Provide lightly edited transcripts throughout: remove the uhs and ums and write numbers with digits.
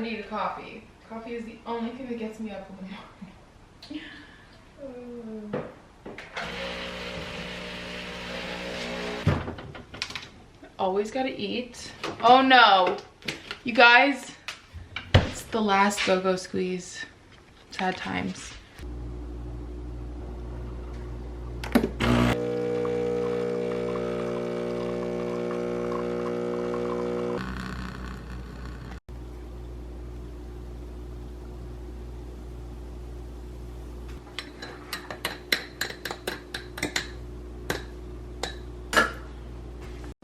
need a coffee. Coffee is the only thing that gets me up in the morning. Always gotta eat. Oh no, you guys, it's the last go-go squeeze. Sad times.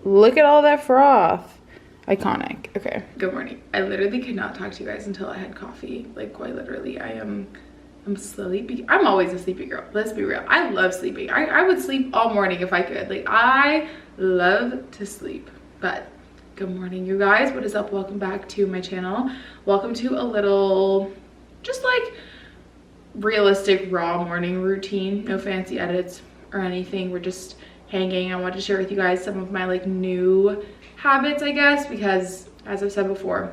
Look at all that froth. Iconic. Okay. Good morning. I literally could not talk to you guys until I had coffee. Like, quite literally. I'm sleepy. I'm always a sleepy girl. Let's be real. I love sleeping. I would sleep all morning if I could. Like, I love to sleep. But good morning, you guys. What is up? Welcome back to my channel. Welcome to a little, just like, realistic raw morning routine. No fancy edits or anything. We're just hanging. I wanted to share with you guys some of my like new habits, I guess, because as I've said before,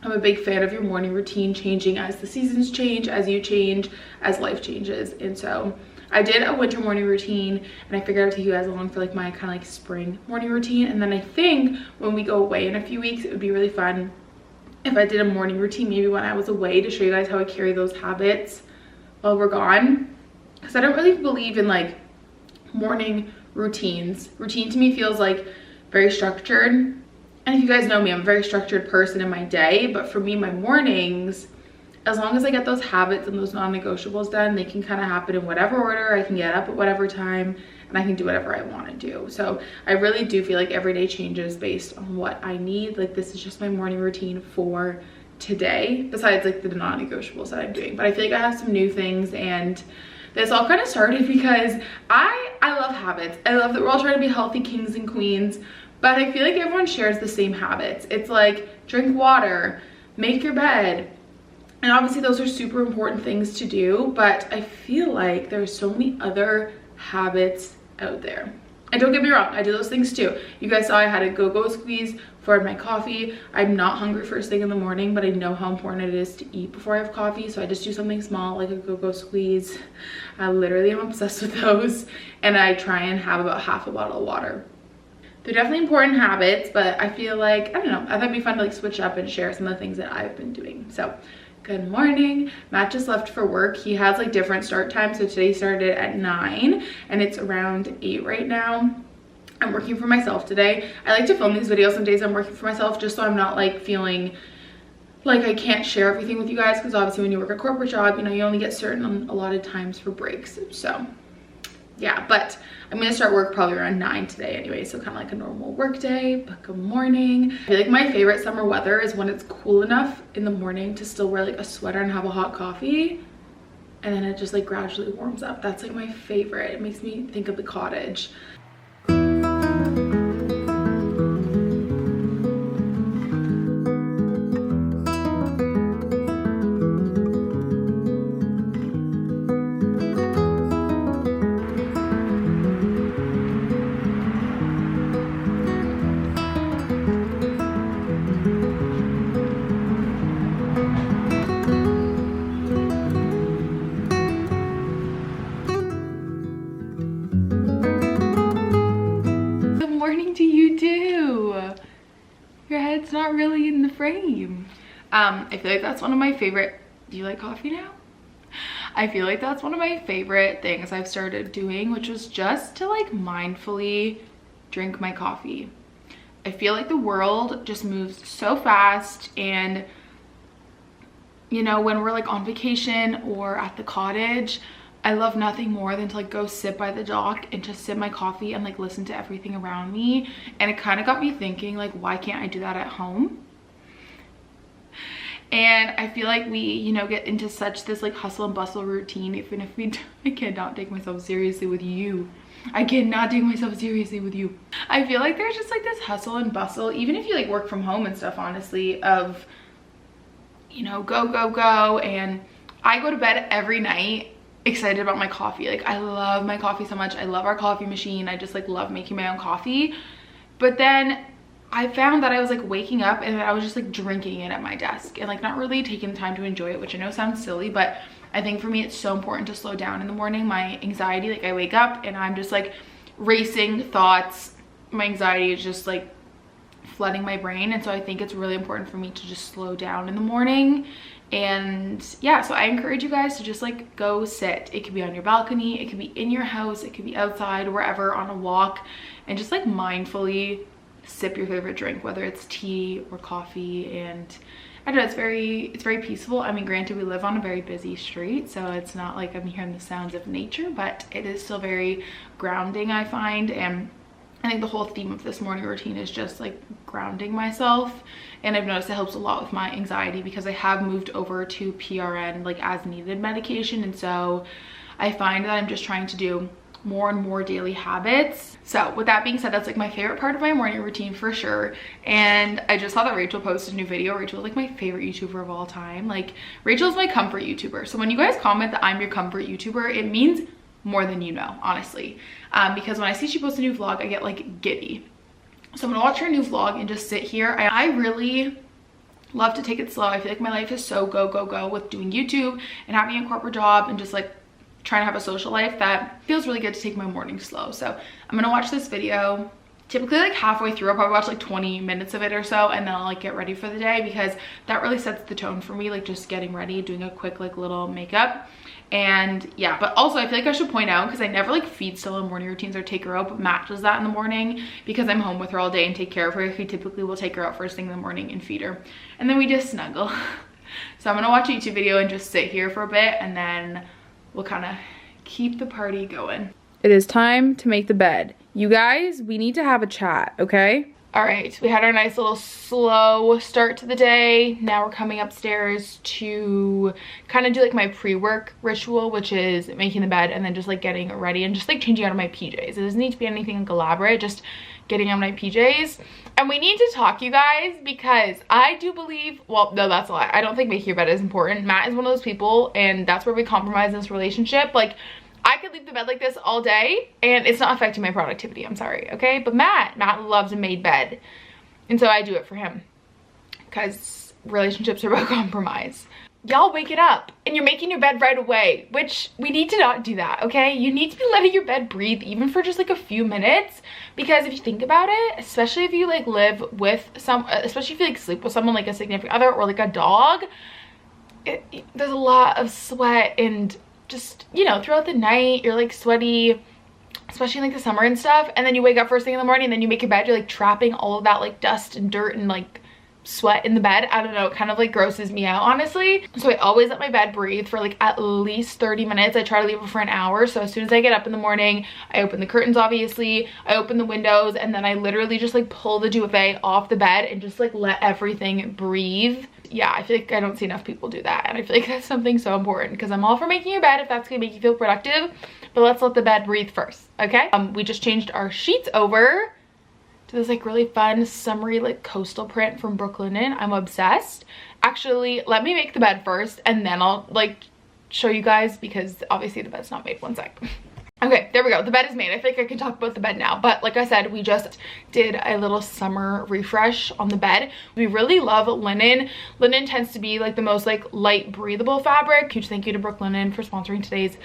I'm a big fan of your morning routine changing as the seasons change, as you change, as life changes. And so I did a winter morning routine, and I figured I'd take you guys along for like my kind of like spring morning routine. And then I think when we go away in a few weeks, it would be really fun if I did a morning routine maybe when I was away, to show you guys how I carry those habits while we're gone. Because I don't really believe in like morning routines. Routine to me feels like very structured, and if you guys know me, I'm a very structured person in my day, but for me, my mornings, as long as I get those habits and those non-negotiables done, they can kind of happen in whatever order. I can get up at whatever time, and I can do whatever I want to do. So I really do feel like every day changes based on what I need. Like, this is just my morning routine for today, besides like the non-negotiables that I'm doing. But I feel like I have some new things, and this all kind of started because I love habits. I love that we're all trying to be healthy kings and queens, but I feel like everyone shares the same habits. It's like, drink water, make your bed. And obviously those are super important things to do, but I feel like there's so many other habits out there. And don't get me wrong, I do those things too. You guys saw I had a go-go squeeze for my coffee. I'm not hungry first thing in the morning, but I know how important it is to eat before I have coffee, so I just do something small like a go-go squeeze. I literally am obsessed with those, and I try and have about half a bottle of water. They're definitely important habits, but I feel like, I don't know, I thought it'd be fun to like switch up and share some of the things that I've been doing. So good morning. Matt just left for work. He has like different start times, so today started at 9 and it's around 8 right now. I'm working for myself today. I like to film these videos some days I'm working for myself, just so I'm not like feeling like I can't share everything with you guys, because obviously when you work a corporate job, you know, you only get certain allotted times for breaks. So yeah, but I'm gonna start work probably around 9 today anyway, so kind of like a normal work day. But good morning. I feel like my favorite summer weather is when it's cool enough in the morning to still wear like a sweater and have a hot coffee, and then it just like gradually warms up. That's like my favorite. It makes me think of the cottage. It's not really in the frame. I feel like that's one of my favorite. Do you like coffee now? I feel like that's one of my favorite things I've started doing, which was just to like mindfully drink my coffee. I feel like the world just moves so fast, and you know, when we're like on vacation or at the cottage, I love nothing more than to like go sit by the dock and just sip my coffee and like listen to everything around me. And it kind of got me thinking, like, why can't I do that at home? And I feel like we, you know, get into such this like hustle and bustle routine, even if we I cannot take myself seriously with you. I cannot take myself seriously with you. I feel like there's just like this hustle and bustle, even if you like work from home and stuff, honestly, of, you know, go, go, go. And I go to bed every night excited about my coffee. Like, I love my coffee so much. I love our coffee machine. I just like love making my own coffee. But then I found that I was like waking up and I was just like drinking it at my desk and like not really taking the time to enjoy it, which I know sounds silly, but I think for me it's so important to slow down in the morning. My anxiety, like I wake up and I'm just like racing thoughts. My anxiety is just like flooding my brain, and so I think it's really important for me to just slow down in the morning. And yeah, so I encourage you guys to just like go sit. It could be on your balcony, it could be in your house, it could be outside, wherever, on a walk, and just like mindfully sip your favorite drink, whether it's tea or coffee. And I don't know, it's very peaceful. I mean, granted, we live on a very busy street, so it's not like I'm hearing the sounds of nature, but it is still very grounding, I find. And I think the whole theme of this morning routine is just like grounding myself, and I've noticed it helps a lot with my anxiety because I have moved over to PRN, like as needed medication, and so I find that I'm just trying to do more and more daily habits. So with that being said, that's like my favorite part of my morning routine for sure. And I just saw that Rachel posted a new video. Rachel is like my favorite YouTuber of all time. Like, Rachel is my comfort YouTuber. So when you guys comment that I'm your comfort YouTuber, it means more than you know, honestly. Because when I see she posts a new vlog, I get like giddy. So I'm gonna watch her new vlog and just sit here. I really love to take it slow. I feel like my life is so go, go, go with doing YouTube and having a corporate job and just like trying to have a social life, that feels really good to take my morning slow. So I'm gonna watch this video. Typically like halfway through, I'll probably watch like 20 minutes of it or so, and then I'll like get ready for the day, because that really sets the tone for me, like just getting ready, doing a quick like little makeup. And yeah, but also I feel like I should point out, because I never like feed Stella in morning routines or take her out, but Matt does that in the morning because I'm home with her all day and take care of her. He typically will take her out first thing in the morning and feed her, and then we just snuggle. So I'm gonna watch a YouTube video and just sit here for a bit, and then we'll kind of keep the party going. It is time to make the bed. You guys, we need to have a chat, okay? All right, we had our nice little slow start to the day. Now we're coming upstairs to kind of do like my pre-work ritual, which is making the bed and then just like getting ready and just like changing out of my PJs. It doesn't need to be anything like elaborate, just getting out my PJs. And we need to talk, you guys, because I do believe, well, no, that's a lie. I don't think making your bed is important. Matt is one of those people, and that's where we compromise in this relationship. Like, I could leave the bed like this all day and it's not affecting my productivity, I'm sorry, okay? But Matt loves a made bed, and so I do it for him, because relationships are about compromise. Y'all wake it up and you're making your bed right away, which we need to not do that, okay? You need to be letting your bed breathe even for just like a few minutes, because if you think about it, especially if you like live with especially if you like sleep with someone like a significant other or like a dog, there's a lot of sweat, and just, you know, throughout the night you're like sweaty, especially in like the summer and stuff, and then you wake up first thing in the morning and then you make your bed, you're like trapping all of that like dust and dirt and like sweat in the bed. I don't know, it kind of like grosses me out, honestly. So I always let my bed breathe for like at least 30 minutes. I try to leave it for an hour. So as soon as I get up in the morning, I open the curtains, obviously, I open the windows, and then I literally just like pull the duvet off the bed and just like let everything breathe. Yeah, I feel like I don't see enough people do that, and I feel like that's something so important, because I'm all for making your bed if that's gonna make you feel productive, but let's let the bed breathe first, okay? We just changed our sheets over to this like really fun summery like coastal print from Brooklinen. I'm obsessed. Actually, let me make the bed first and then I'll like show you guys, because obviously the bed's not made. One sec. Okay, there we go. The bed is made. I think I can talk about the bed now. But like I said, we just did a little summer refresh on the bed. We really love linen. Linen tends to be like the most like light breathable fabric. Huge thank you to Brooklinen for sponsoring today's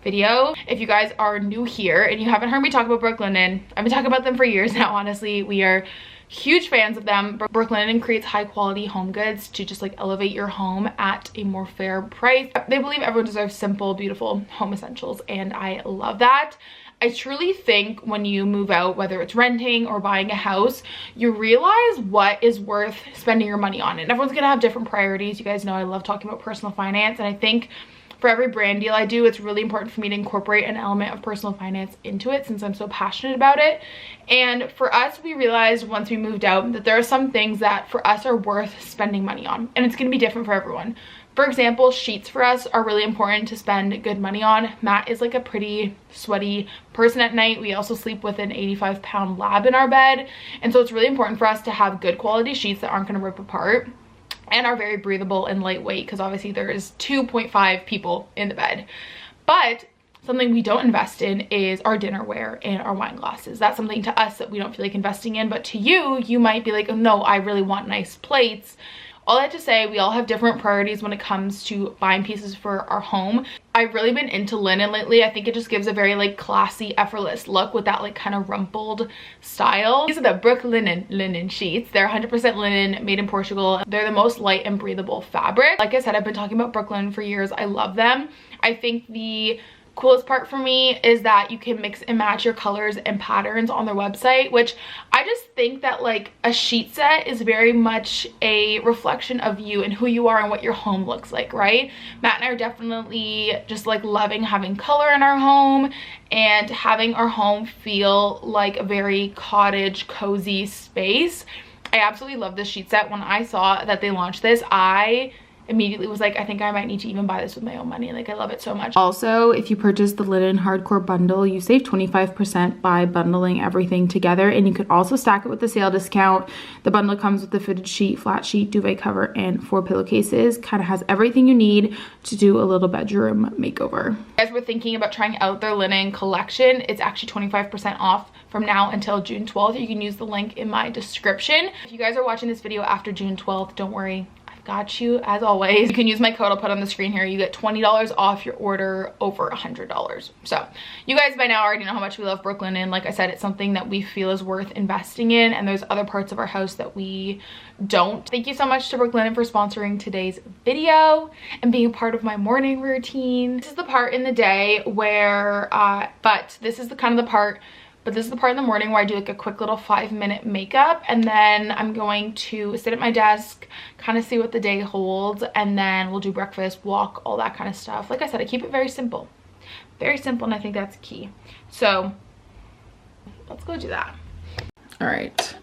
video. If you guys are new here and you haven't heard me talk about Brooklinen, I've been talking about them for years now, honestly. We are huge fans of them. Brooklinen creates high quality home goods to just like elevate your home at a more fair price. They believe everyone deserves simple, beautiful home essentials, and I love that. I truly think when you move out, whether it's renting or buying a house, you realize what is worth spending your money on. And everyone's gonna have different priorities. You guys know I love talking about personal finance, and I think for every brand deal I do, it's really important for me to incorporate an element of personal finance into it, since I'm so passionate about it. And for us, we realized once we moved out that there are some things that for us are worth spending money on, and it's gonna be different for everyone. For example, sheets for us are really important to spend good money on. Matt is like a pretty sweaty person at night. We also sleep with an 85-pound lab in our bed, and so it's really important for us to have good quality sheets that aren't gonna rip apart and are very breathable and lightweight, because obviously there is 2.5 people in the bed. But Something we don't invest in is our dinnerware and our wine glasses. That's something to us that we don't feel like investing in, but to you, you might be like, oh no, I really want nice plates. All that to say, we all have different priorities when it comes to buying pieces for our home. I've really been into linen lately. I think it just gives a very like classy, effortless look with that like kind of rumpled style. These are the Brooklinen linen sheets. They're 100% linen, made in Portugal. They're the most light and breathable fabric. Like I said, I've been talking about Brooklyn for years. I love them. I think the coolest part for me is that you can mix and match your colors and patterns on their website, which I just think that like a sheet set is very much a reflection of you and who you are and what your home looks like, right? Matt and I are definitely just like loving having color in our home and having our home feel like a very cottage, cozy space. I absolutely love this sheet set. When I saw that they launched this, I immediately was like, I think I might need to even buy this with my own money. Like, I love it so much. Also, if you purchase the linen hardcore bundle, you save 25% by bundling everything together, and you can also stack it with the sale discount. The bundle comes with the fitted sheet, flat sheet, duvet cover, and 4 pillowcases. Kind of has everything you need to do a little bedroom makeover. As we're thinking about trying out their linen collection, it's actually 25% off from now until June 12th. You can use the link in my description. If you guys are watching this video after June 12th, don't worry, got you as always. You can use my code I'll put on the screen here. You get $20 off your order over $100. So you guys by now already know how much we love Brooklyn, and like I said, it's something that we feel is worth investing in, and there's other parts of our house that we don't. Thank you so much to Brooklyn for sponsoring today's video and being a part of my morning routine. This is the part in the day where this is the kind of the part in the morning where I do like a quick little 5-minute makeup, and then I'm going to sit at my desk, kind of see what the day holds, and then we'll do breakfast, walk, all that kind of stuff. Like I said, I keep it very simple, and I think that's key. So let's go do that. All right.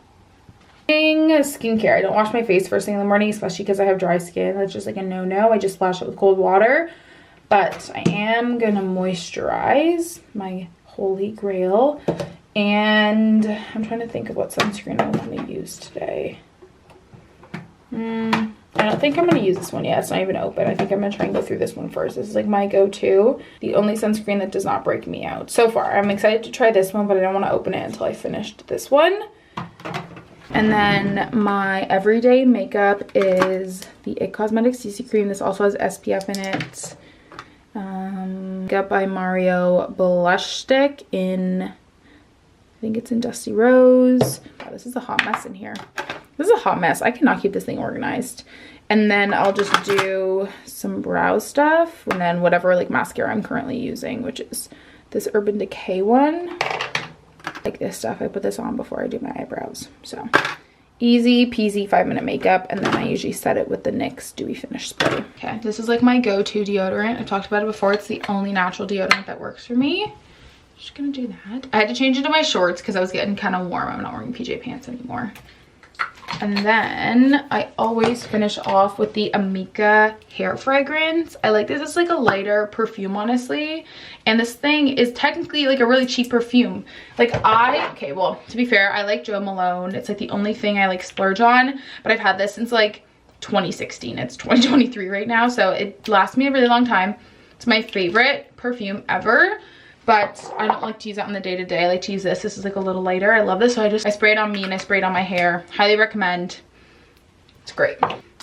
Skincare. I don't wash my face first thing in the morning, especially because I have dry skin. That's just like a no-no. I just splash it with cold water, but I am gonna moisturize, my holy grail. And I'm trying to think of what sunscreen I want to use today. I don't think I'm going to use this one yet. It's not even open. I think I'm going to try and go through this one first. This is like my go-to. The only sunscreen that does not break me out so far. I'm excited to try this one, but I don't want to open it until I finished this one. And then my everyday makeup is the IT Cosmetics CC Cream. This also has SPF in it. Got by Mario blush stick in, I think it's in Dusty Rose. Wow, this is a hot mess in here. This is a hot mess. I cannot keep this thing organized. And then I'll just do some brow stuff, and then whatever like mascara I'm currently using, which is this Urban Decay one. Like this stuff, I put this on before I do my eyebrows. So easy peasy 5-minute makeup, and then I usually set it with the NYX Dewy Finish Spray. Okay, this is like my go-to deodorant. I've talked about it before. It's the only natural deodorant that works for me. Just gonna do that. I had to change into my shorts because I was getting kind of warm. I'm not wearing PJ pants anymore. And then I always finish off with the Amika hair fragrance. I like this. It's like a lighter perfume, honestly. And this thing is technically like a really cheap perfume. Like okay, well, to be fair, I like Jo Malone. It's like the only thing I like splurge on. But I've had this since like 2016. It's 2023 right now. So it lasts me a really long time. It's my favorite perfume ever. But I don't like to use that on the day-to-day. I like to use this. This is like a little lighter. I love this. So I spray it on me and I spray it on my hair. Highly recommend. It's great.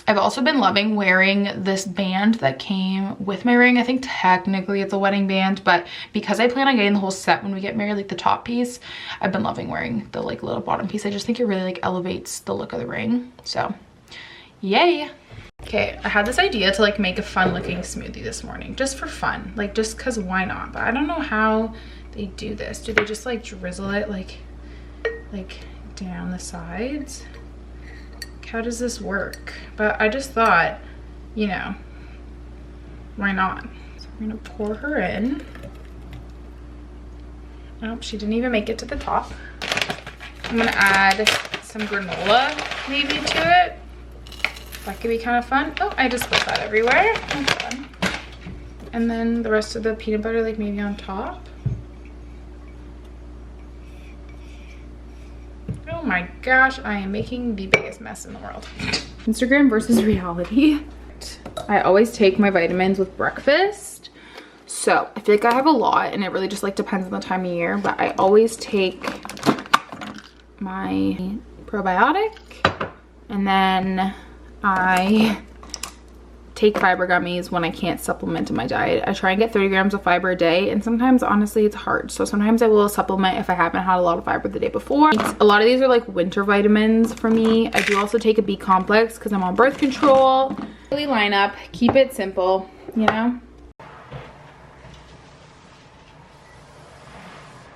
I've also been loving wearing this band that came with my ring. I think technically it's a wedding band, but because I plan on getting the whole set when we get married, like the top piece, I've been loving wearing the like little bottom piece. I just think it really like elevates the look of the ring. So yay. Okay, I had this idea to like make a fun looking smoothie this morning, just for fun, like just cause why not? But I don't know how they do this. Do they just like drizzle it like down the sides? Like, how does this work? But I just thought, you know, why not? So I'm gonna pour her in. Nope, she didn't even make it to the top. I'm gonna add some granola maybe to it. That could be kind of fun. Oh, I just spilled that everywhere. That's fun. And then the rest of the peanut butter, like maybe on top. Oh my gosh, I am making the biggest mess in the world. Instagram versus reality. I always take my vitamins with breakfast. So I feel like I have a lot, and it really just like depends on the time of year, but I always take my probiotic, and then I take fiber gummies when I can't supplement in my diet. I try and get 30 grams of fiber a day, and sometimes honestly it's hard. So sometimes I will supplement if I haven't had a lot of fiber the day before. A lot of these are like winter vitamins for me. I do also take a B complex because I'm on birth control. Really line up, keep it simple, you know?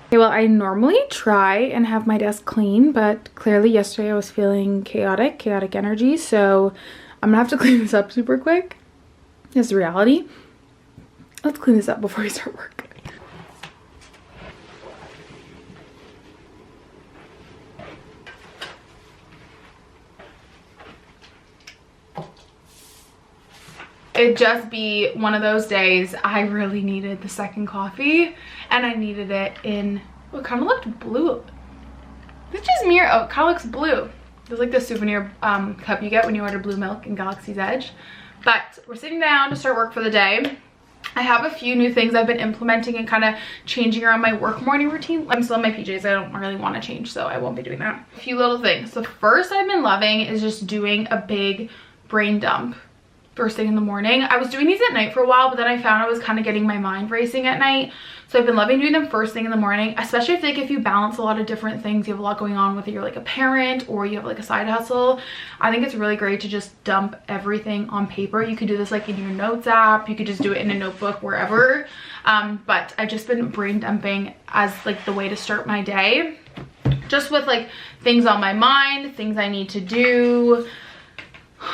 Okay, well, I normally try and have my desk clean, but clearly yesterday I was feeling chaotic energy, so I'm gonna have to clean this up super quick. It's the reality. Let's clean this up before we start work. It'd just be one of those days. I really needed the second coffee, and I needed it in, oh, it kind of looked blue. It's just me, oh, it kind of looks blue. It's like the souvenir cup you get when you order blue milk in Galaxy's Edge. But we're sitting down to start work for the day. I have a few new things I've been implementing and kind of changing around my work morning routine. I'm still in my PJs. I don't really want to change, so I won't be doing that. A few little things. The first I've been loving is just doing a big brain dump first thing in the morning. I was doing these at night for a while, but then I found I was kind of getting my mind racing at night. So I've been loving doing them first thing in the morning, especially if you balance a lot of different things, you have a lot going on, whether you're like a parent or you have like a side hustle. I think it's really great to just dump everything on paper. You could do this like in your notes app, you could just do it in a notebook, wherever. But I've just been brain dumping as like the way to start my day, just with like things on my mind, things I need to do,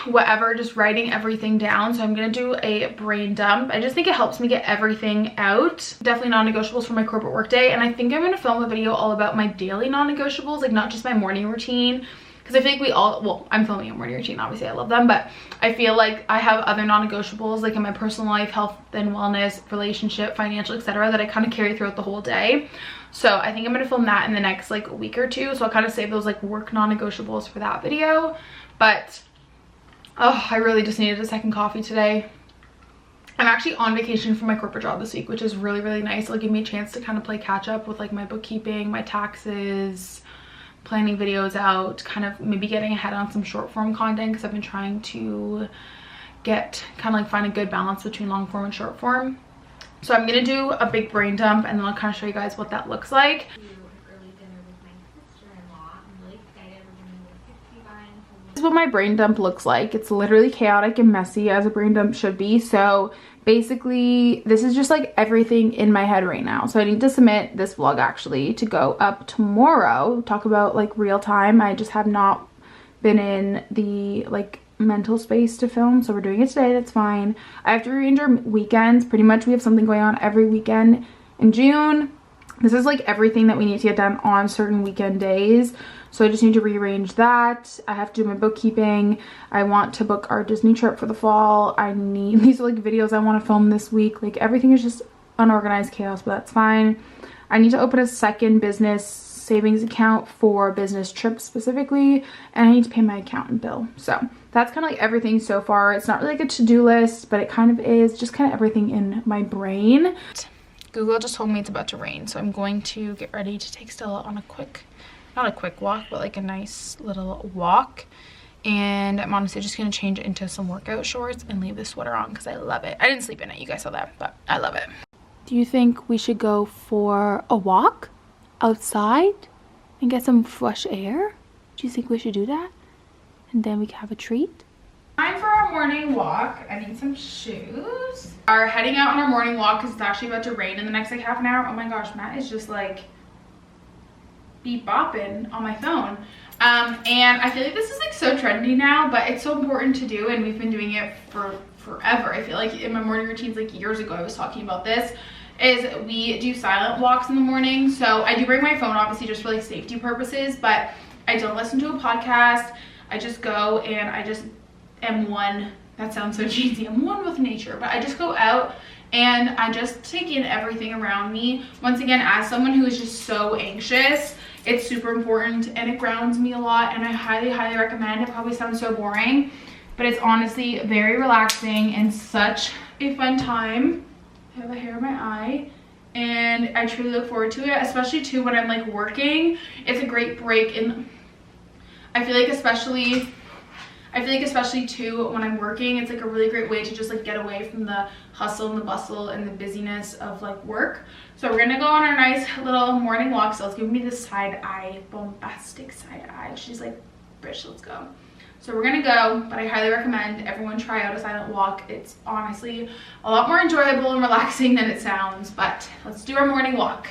whatever, just writing everything down. So I'm gonna do a brain dump. I just think it helps me get everything out. Definitely non-negotiables for my corporate work day, and I think I'm gonna film a video all about my daily non-negotiables, like not just my morning routine, because I think we all, well, I'm filming a morning routine, obviously I love them, but I feel like I have other non-negotiables like in my personal life, health and wellness, relationship, financial, etc., that I kind of carry throughout the whole day. So I think I'm gonna film that in the next like week or two, so I'll kind of save those like work non-negotiables for that video. But oh, I really just needed a second coffee today. I'm actually on vacation for my corporate job this week, which is really, really nice. It'll give me a chance to kind of play catch up with like my bookkeeping, my taxes, planning videos out, kind of maybe getting ahead on some short form content, because I've been trying to get kind of like find a good balance between long form and short form. So I'm gonna do a big brain dump, and then I'll kind of show you guys what that looks like. This is what my brain dump looks like. It's literally chaotic and messy, as a brain dump should be. So basically this is just like everything in my head right now. So I need to submit this vlog actually to go up tomorrow, talk about like real time. I just have not been in the like mental space to film, so we're doing it today. That's fine. I have to rearrange our weekends. Pretty much we have something going on every weekend in June. This is like everything that we need to get done on certain weekend days. So I just need to rearrange that. I have to do my bookkeeping. I want to book our Disney trip for the fall. I need, these are like videos I want to film this week. Like everything is just unorganized chaos, but that's fine. I need to open a second business savings account for business trips specifically, and I need to pay my accountant bill. So that's kind of like everything so far. It's not really like a to-do list, but it kind of is just kind of everything in my brain. Google just told me it's about to rain, so I'm going to get ready to take Stella on a quick, not a quick walk, but like a nice little walk. And I'm honestly just gonna change it into some workout shorts and leave this sweater on because I love it. I didn't sleep in it, you guys saw that, but I love it. Do you think we should go for a walk outside and get some fresh air? Do you think we should do that? And then we can have a treat? Time for our morning walk. I need some shoes. Are heading out on our morning walk because it's actually about to rain in the next like half an hour. Oh my gosh, Matt is just like beep bopping on my phone. And I feel like this is like so trendy now, but it's so important to do, and we've been doing it for forever. I feel like in my morning routines, like years ago I was talking about this, is we do silent walks in the morning. So I do bring my phone obviously just for like safety purposes, but I don't listen to a podcast. I just go and I just am one, that sounds so cheesy, I'm one with nature, but I just go out and I just take in everything around me. Once again, as someone who is just so anxious, it's super important and it grounds me a lot, and I highly, highly recommend. It probably sounds so boring, but it's honestly very relaxing and such a fun time. I have a hair in my eye, and I truly look forward to it, especially too when I'm like working. It's a great break, and I feel like especially too when I'm working, it's like a really great way to just like get away from the hustle and the bustle and the busyness of like work. So we're gonna go on our nice little morning walk. So let's give me this side eye, bombastic side eye. She's like, bitch, let's go. So we're gonna go, but I highly recommend everyone try out a silent walk. It's honestly a lot more enjoyable and relaxing than it sounds, but let's do our morning walk.